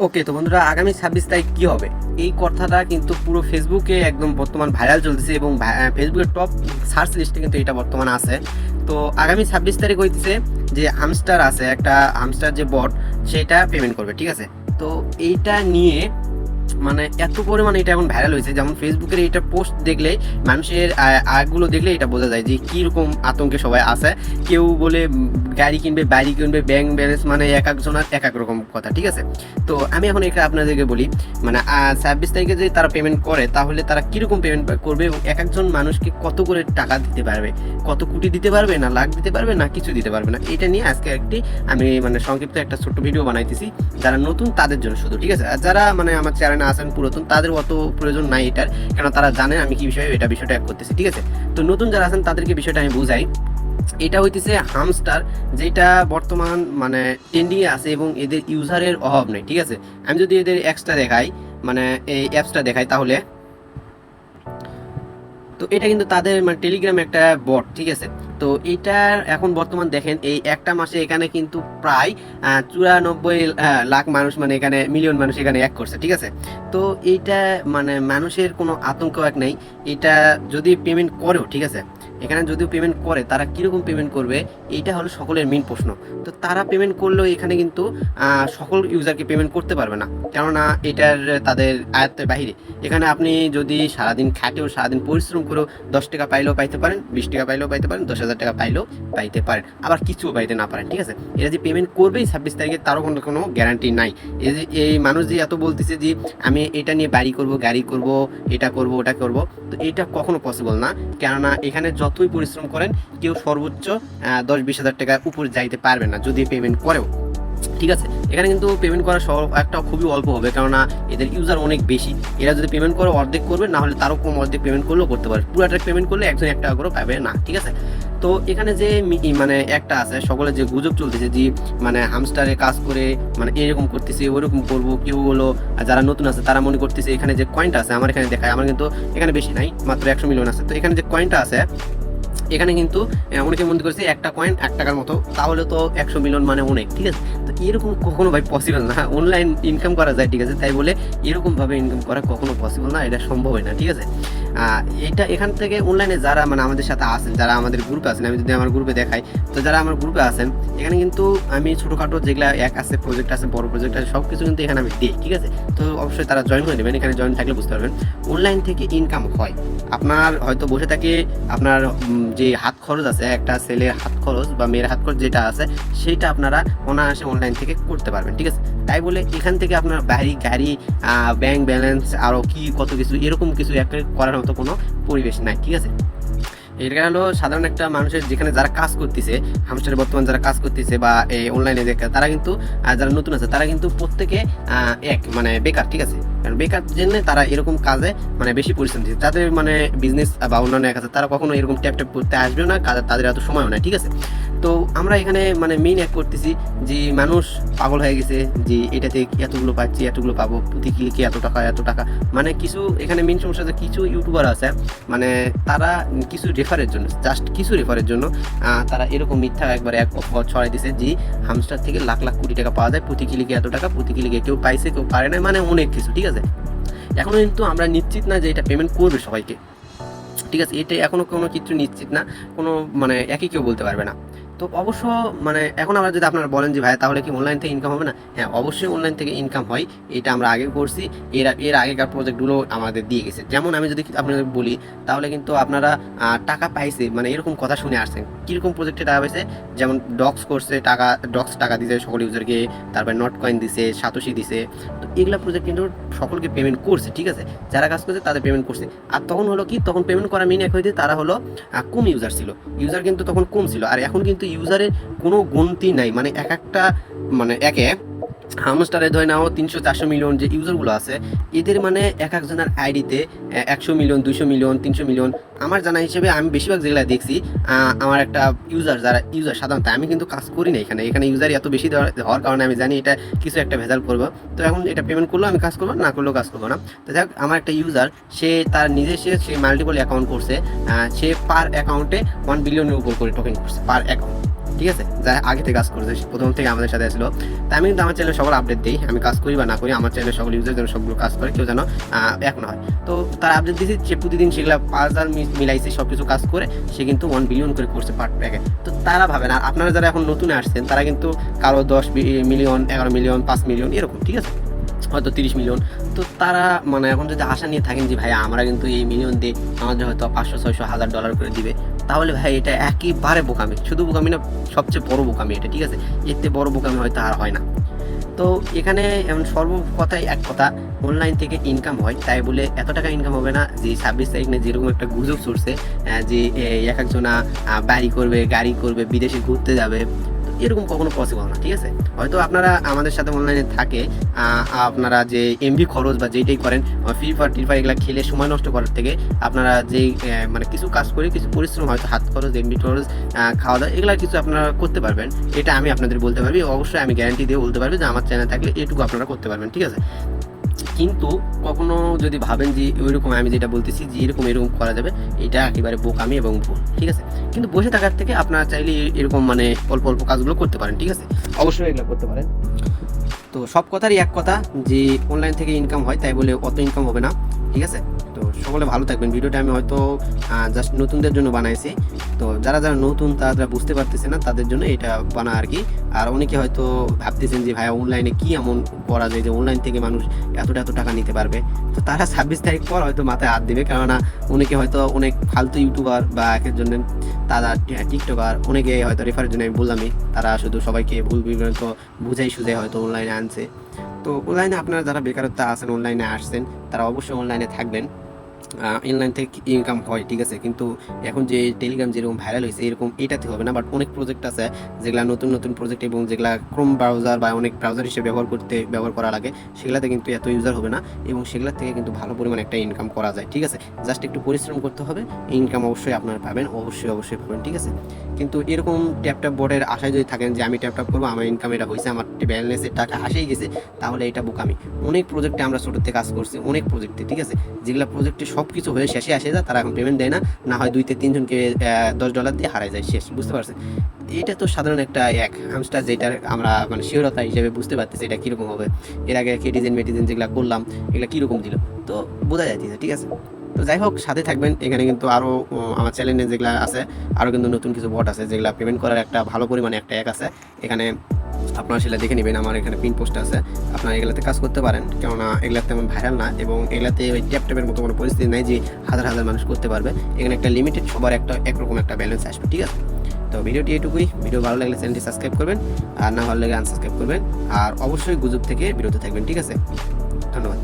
ওকে, তো বন্ধুরা, আগামী 26 তারিখ কি হবে এই কথাটা কিন্তু পুরো ফেসবুকে একদম বর্তমান ভাইরাল চলতেছে এবং ফেসবুকের টপ সার্চ লিস্টে কিন্তু এটা বর্তমানে আছে। তো আগামী 26 তারিখ হইতেছে যে হামস্টার আছে, একটা হামস্টার যে বট সেটা পেমেন্ট করবে, ঠিক আছে। তো এইটা নিয়ে মানে এত পরিমাণে এটা এখন ভাইরাল হয়েছে, যেমন ফেসবুকের এইটা পোস্ট দেখলে মানুষের আগগুলো দেখলে এটা বোঝা যায় যে কীরকম আতঙ্কে সবাই আছে। কেউ বলে গাড়ি কিনবে, বাড়ি কিনবে, ব্যাংক ব্যালেন্স, মানে এক একজনের এক এক রকম কথা, ঠিক আছে। তো আমি এখন এটা আপনাদেরকে বলি, মানে 26 তারিখে যদি তারা পেমেন্ট করে তাহলে তারা কীরকম পেমেন্ট করবে এবং এক একজন মানুষকে কত করে টাকা দিতে পারবে, কত কোটি দিতে পারবে, না লাখ দিতে পারবে, না কিছু দিতে পারবে না, এটা নিয়ে আজকে আমি মানে সংক্ষিপ্ত একটা ছোট্ট ভিডিও বানাইতেছি যারা নতুন তাদের জন্য শুধু, ঠিক আছে। আর যারা মানে আমার চ্যানেলে আসেন পুরাতন তাদের অত প্রয়োজন নাই এটার, কেন তারা জানেন আমি কি বিষয়টা করতেছি, ঠিক আছে। তো নতুন যারা আছেন তাদেরকে বিষয়টা আমি বুঝাই। এটা হইতেছে হামস্টার, যেটা বর্তমান মানে ট্রেন্ডিংয়ে আছে এবং এদের ইউজারের অভাব নেই, ঠিক আছে। আমি যদি এদের অ্যাপসটা দেখাই, মানে এই অ্যাপসটা দেখাই, তাহলে তো এটা কিন্তু তাদের মানে টেলিগ্রাম একটা বট, ঠিক আছে। তো এইটার এখন বর্তমান দেখেন এই একটা মাসে এখানে কিন্তু প্রায় 94 লাখ মানুষ, মানে এখানে মিলিয়ন মানুষ এখানে এক করছে, ঠিক আছে। তো এইটা মানে মানুষের কোনো আতঙ্ক এক নেই। এটা যদি পেমেন্ট করেও, ঠিক আছে, এখানে যদিও পেমেন্ট করে তারা কীরকম পেমেন্ট করবে এইটা হলো সকলের মেন প্রশ্ন। তো তারা পেমেন্ট করলেও এখানে কিন্তু সকল ইউজারকে পেমেন্ট করতে পারবে না, কেননা এটার তাদের আয়ত্তের বাইরে। এখানে আপনি যদি সারাদিন খাটেও, সারাদিন পরিশ্রম করেও 10 টাকা পাইলেও পাইতে পারেন, 20 টাকা পাইলেও পাইতে পারেন, 10,000 টাকা পাইলেও পাইতে পারেন, আবার কিছুও পাইতে না পারেন, ঠিক আছে। এরা যে পেমেন্ট করবেই 26 তারিখে তারও কোনো গ্যারান্টি নাই। এই মানুষ যে এত বলতেছে যে আমি এটা নিয়ে বাড়ি করব, গাড়ি করব, এটা করব, ওটা করব, তো এটা কখনো পসিবল না। কেননা এখানে যতই পরিশ্রম করেন কেউ সর্বোচ্চ 10-20 হাজার টাকার উপর যাইতে পারবে না যদি পেমেন্ট করেও, ঠিক আছে। এখানে কিন্তু পেমেন্ট করা একটা খুবই অল্প হবে, কেননা এদের ইউজার অনেক বেশি। এরা যদি পেমেন্ট করে অর্ধেক করবে, না হলে তারও কম অর্ধেক পেমেন্ট করলেও করতে পারে, পুরোটা পেমেন্ট করলে একজন 1 টাকা করে পাবে না, ঠিক আছে। তো এখানে যে মানে একটা আছে, সকলে যে গুজব চলতেছে যে মানে হামস্টারে কাজ করে মানে এরকম করতেছে, ওইরকম করবো, কেউ হলো যারা নতুন আছে তারা মনে করতেছে এখানে যে কয়েনটা আছে, আমার এখানে দেখায়, আমার কিন্তু এখানে বেশি নাই, মাত্র 100 মিলিয়ন আছে। তো এখানে যে কয়েনটা আছে, এখানে কিন্তু অনেকে মনে করছে একটা কয়েন 1 টাকার মতো, তাহলে তো 100 মিলিয়ন মানে অনেক, ঠিক আছে। তো এরকম কখনো ভাই পসিবল না। অনলাইন ইনকাম করা যায়, ঠিক আছে, তাই বলে এরকমভাবে ইনকাম করা কখনো পসিবল না, এটা সম্ভব হয় না, ঠিক আছে। এটা এখান থেকে অনলাইনে যারা মানে আমাদের সাথে আছেন, যারা আমাদের গ্রুপে আছেন, আমি যদি আমার গ্রুপে দেখাই, তো যারা আমার গ্রুপে আছেন এখানে কিন্তু আমি ছোটোখাটো যেগুলো এক আছে, প্রজেক্ট আছে, বড় প্রজেক্ট আছে, সব কিছু কিন্তু এখানে আমি দিই, ঠিক আছে। তো অবশ্যই তারা জয়েন করে নেবেন, এখানে জয়েন থাকলে বুঝতে পারবেন অনলাইন থেকে ইনকাম হয়। আপনার হয়তো বসে থাকে, আপনার যে হাত খরচ আছে, একটা ছেলের হাত খরচ বা মেয়ের হাত খরচ যেটা আছে সেটা আপনারা অনায়াসে অনলাইন থেকে করতে পারবেন, ঠিক আছে। তাই বলে এখান থেকে আপনার বাড়ি, গাড়ি, ব্যাংক ব্যালেন্স, আরও কি কত কিছু এরকম কিছু একটা করার মতো কোনো পরিবেশ নাই, ঠিক আছে। এটা হলো সাধারণ একটা মানুষের, যেখানে যারা কাজ করতেছে, হামস্টারে বর্তমান যারা কাজ করতেছে বা এই অনলাইনে দেখা, তারা কিন্তু যারা নতুন আছে তারা কিন্তু প্রত্যেকে মানে বেকার, ঠিক আছে। কারণ বেকার জন্য তারা এরকম কাজে মানে বেশি পরিশ্রম দিচ্ছে। যাদের মানে বিজনেস বা অন্যান্য এক আছে তারা কখনো এরকম ট্যাপ ট্যাপ করতে আসবেও না, তাদের এত সময়ও নাই, ঠিক আছে। তো আমরা এখানে মানে মেইন এক করতেছি যে মানুষ পাগল হয়ে গেছে যে এটাতে এতগুলো পাচ্ছি, এতগুলো পাবো, প্রতি ক্লিকে এত টাকা, এত টাকা, মানে কিছু এখানে মেইন সমস্যা যে কিছু ইউটিউবার আছে, মানে তারা কিছু রেফারের জন্য, জাস্ট কিছু রেফারের জন্য তারা এরকম মিথ্যা একবার এক ছড়াই দিছে যে হামস্টার থেকে লাখ লাখ কোটি টাকা পাওয়া যায়, প্রতি ক্লিকে এত টাকা, প্রতি ক্লিকে কেউ পাইছে, কেউ পারে না, মানে অনেক কিছু, ঠিক আছে। এখনো কিন্তু আমরা নিশ্চিত না যে এটা পেমেন্ট করবে সবাইকে, ঠিক আছে। এটা এখনো কোনো কিছু নিশ্চিত না, কোনো মানে একই কেউ বলতে পারবে না। তো অবশ্য মানে এখন আমরা যদি আপনারা বলেন যে ভাই তাহলে কি অনলাইন থেকে ইনকাম হবে না, হ্যাঁ অবশ্যই অনলাইন থেকে ইনকাম হয়, এটা আমরা আগে করছি, এর আগেকার প্রজেক্টগুলো আমাদের দিয়ে গেছে। যেমন আমি যদি আপনাদের বলি তাহলে কিন্তু আপনারা টাকা পাইছে মানে এরকম কথা শুনে আসছেন, কীরকম প্রজেক্টে টাকা পাইছে, যেমন ডক্স করছে, ডক্স টাকা দিছে সকল ইউজারকে, তারপরে নট কয়েন দিছে, সাতোশি দিছে। তো এগুলা প্রজেক্ট কিন্তু সকলকে পেমেন্ট করছে, ঠিক আছে, যারা কাজ করছে তাদের পেমেন্ট করছে। আর তখন হলো কি, তখন পেমেন্ট করা মেন এক হইতে তারা হলো কম ইউজার ছিল, ইউজার কিন্তু তখন কম ছিল। আর এখন কিন্তু ইউজারের কোনো গুনতি নাই, মানে এক একটা মানে একে হামস্টারে ধরে নাও 300-400 মিলিয়ন যে ইউজারগুলো আছে, এদের মানে এক একজনের আইডিতে 100 মিলিয়ন, 200 মিলিয়ন, 300 মিলিয়ন। আমার জানা হিসেবে আমি বেশিরভাগ যেগুলো দেখছি, আমার একটা যারা ইউজার, সাধারণত আমি কিন্তু কাজ করি না এখানে ইউজার এত বেশি হওয়ার কারণে আমি জানি এটা কিছু একটা ভেজাল করবো। তো এখন এটা পেমেন্ট করলেও আমি কাজ করবো, না করলেও কাজ করবো না। তো যাক, আমার একটা ইউজার, সে তার সে মাল্টিপল অ্যাকাউন্ট করছে, সে পার অ্যাকাউন্টে 1 বিলিয়নের উপর করে টোকেন করছে পার অ্যাকাউন্ট, ঠিক আছে, যারা আগে থেকে কাজ করছে প্রথম থেকে আমাদের সাথে আসলো। তাই আমি কিন্তু আমার চ্যানেলে সকল আপডেট দিই, আমি কাজ করি বা না করি আমার চ্যানেলে সকল ইউজার যেন সবগুলো কাজ করে, কেউ যেন এক না হয়। তো তার আপডেট দিয়েছি, সে প্রতিদিন সেগুলো 5,000 মিলাইছে, সব কিছু কাজ করে সে কিন্তু 1 বিলিয়ন করে করছে পার প্যাকে। তো তারা ভাবেন, আর আপনারা যারা এখন নতুন আসছেন তারা কিন্তু কারো 10 মিলিয়ন, 11 মিলিয়ন, 5 মিলিয়ন এরকম, ঠিক আছে, হয়তো 30 মিলিয়ন। তো তারা মানে এখন যদি আশা নিয়ে থাকেন যে ভাই আমরা কিন্তু এই মিলিয়ন দিয়ে আমাদের হয়তো 500, 600, $1,000 করে দিবে, তাহলে ভাই এটা একেবারে বোকামি, শুধু বোকামি না, সবচেয়ে বড় বোকামি এটা, ঠিক আছে, এতে বড় বোকামি হয়তো আর হয় না। তো এখানে এমন সর্বকথায় এক কথা, অনলাইন থেকে ইনকাম হয় তাই বলে এত টাকা ইনকাম হবে না যে 26 তারিখ নিয়ে যেরকম একটা গুজব চলছে যে এক একজনা বাড়ি করবে, গাড়ি করবে, বিদেশে ঘুরতে যাবে, এরকম কখনো পসিবল না, ঠিক আছে। হয়তো আপনারা আমাদের সাথে অনলাইনে থাকে আপনারা যে এমবি খরচ বা যেটাই করেন ফ্রি ফায়ার এগুলো খেলে সময় নষ্ট করার থেকে আপনারা যেই মানে কিছু কাজ করে কিছু পরিশ্রম, হয়তো হাত খরচ, এমবি খরচ, খাওয়া দাওয়া, এগুলো কিছু আপনারা করতে পারবেন। এটা আমি আপনাদের বলতে পারবি, অবশ্যই আমি গ্যারান্টি দিয়ে বলতে পারবি যে আমার চ্যানেল থাকলে এটুকু আপনারা করতে পারবেন, ঠিক আছে। কিন্তু কখনো যদি ভাবেন যে ওইরকম আমি যেটা বলতেছি যে এরকম করা যাবে, এটা একেবারে বোকামি এবং ভুল, ঠিক আছে। কিন্তু বসে থাকার থেকে আপনারা চাইলে এরকম মানে অল্প অল্প কাজগুলো করতে পারেন, ঠিক আছে, অবশ্যই এগুলো করতে পারেন। তো সব কথারই এক কথা যে অনলাইন থেকে ইনকাম হয় তাই বলে অত ইনকাম হবে না, ঠিক আছে। তো সকলে ভালো থাকবেন। ভিডিওটা আমি হয়তো জাস্ট নতুনদের জন্য বানাইছি, তো যারা যারা নতুন তারা বুঝতে পারতেছে না তাদের জন্য এটা বানা আর কি। আর অনেকে হয়তো ভাবতেছেন যে ভাইয়া অনলাইনে কি এমন করা যায় যে অনলাইন থেকে মানুষ এত টাকা নিতে পারবে, তো তারা 26 তারিখ পর হয়তো মাথায় হাত দেবে, কেননা অনেকে হয়তো অনেক ফালতু ইউটিউবার বা একের জন্য তারা টিকটকার, অনেকে হয়তো রেফারের জন্য আমি বললামই, তারা শুধু সবাইকে ভুল বিভ্রান্ত বুঝাই সুঝাই হয়তো অনলাইনে আনছে। তো অনলাইনে আপনারা যারা বেকারত্ব আছেন, অনলাইনে আসছেন, তারা অবশ্যই অনলাইনে থাকবেন। অনলাইন থেকে ইনকাম হয়, ঠিক আছে, কিন্তু এখন যে টেলিগ্রাম যেরকম ভাইরাল হয়েছে এরকম এটাতে হবে না। বাট অনেক প্রজেক্ট আছে যেগুলো নতুন নতুন প্রজেক্ট এবং যেগুলো ক্রোম ব্রাউজার বা অনেক ব্রাউজার হিসেবে ব্যবহার করা লাগে, সেগুলোতে কিন্তু এত ইউজার হবে না এবং সেগুলোর থেকে কিন্তু ভালো পরিমাণ একটা ইনকাম করা যায়, ঠিক আছে। জাস্ট একটু পরিশ্রম করতে হবে, ইনকাম অবশ্যই আপনারা পাবেন, অবশ্যই পাবেন, ঠিক আছে। কিন্তু এরকম ট্যাপ বোর্ডের আশায় যদি থাকেন যে আমি ট্যাপ করবো, আমার ইনকাম এটা হয়েছে, আমার ব্যালেন্সের টাকা আসেই গেছে, তাহলে এটা বোকামি। অনেক প্রজেক্টে আমরা ছোটোর থেকে কাজ করছি, অনেক প্রজেক্টে, ঠিক আছে, যেগুলো প্রজেক্টে সব কিছু হয়ে শেষে আসে যায়, তারা এখন পেমেন্ট দেয় না, না হয় 2-3 জনকে $10 দিয়ে হারায় যায়, শেষ, বুঝতে পারছেন। এটা তো সাধারণ একটা হামস্টার, যেটা আমরা মানে শিওরতা হিসেবে বুঝতে পারতেছি এটা কীরকম হবে। এর আগে কেটিজেন মেটিজেন যেগুলো করলাম এগুলো কীরকম দিল, তো বোঝা যাইতেছে, ঠিক আছে। তো যাই হোক, সাথে থাকবেন। এখানে কিন্তু আরও আমার চ্যানেলে যেগুলো আছে আরও কিন্তু নতুন কিছু বট আছে যেগুলো পেমেন্ট করার একটা ভালো পরিমাণে একটা অ্যাপ আছে, এখানে আপনারা সেটা দেখে নেবেন। আমার এখানে পিন পোস্ট আছে, আপনারা এগুলাতে কাজ করতে পারেন, কেননা এগুলাতে তেমন ভাইরাল না এবং এগুলাতে ওই ট্যাপের মতো কোনো পরিস্থিতি নাই যে হাজার মানুষ করতে পারবে। এখানে একটা লিমিটেড সবার একরকম একটা ব্যালেন্স আসবে, ঠিক আছে। তো ভিডিওটি এটুকুই। ভিডিও ভালো লাগলে চ্যানেলটি সাবস্ক্রাইব করবেন, আর না ভালো লাগলে আনসাবস্ক্রাইব করবেন, আর অবশ্যই গুজব থেকে বিরত থাকবেন, ঠিক আছে। ধন্যবাদ।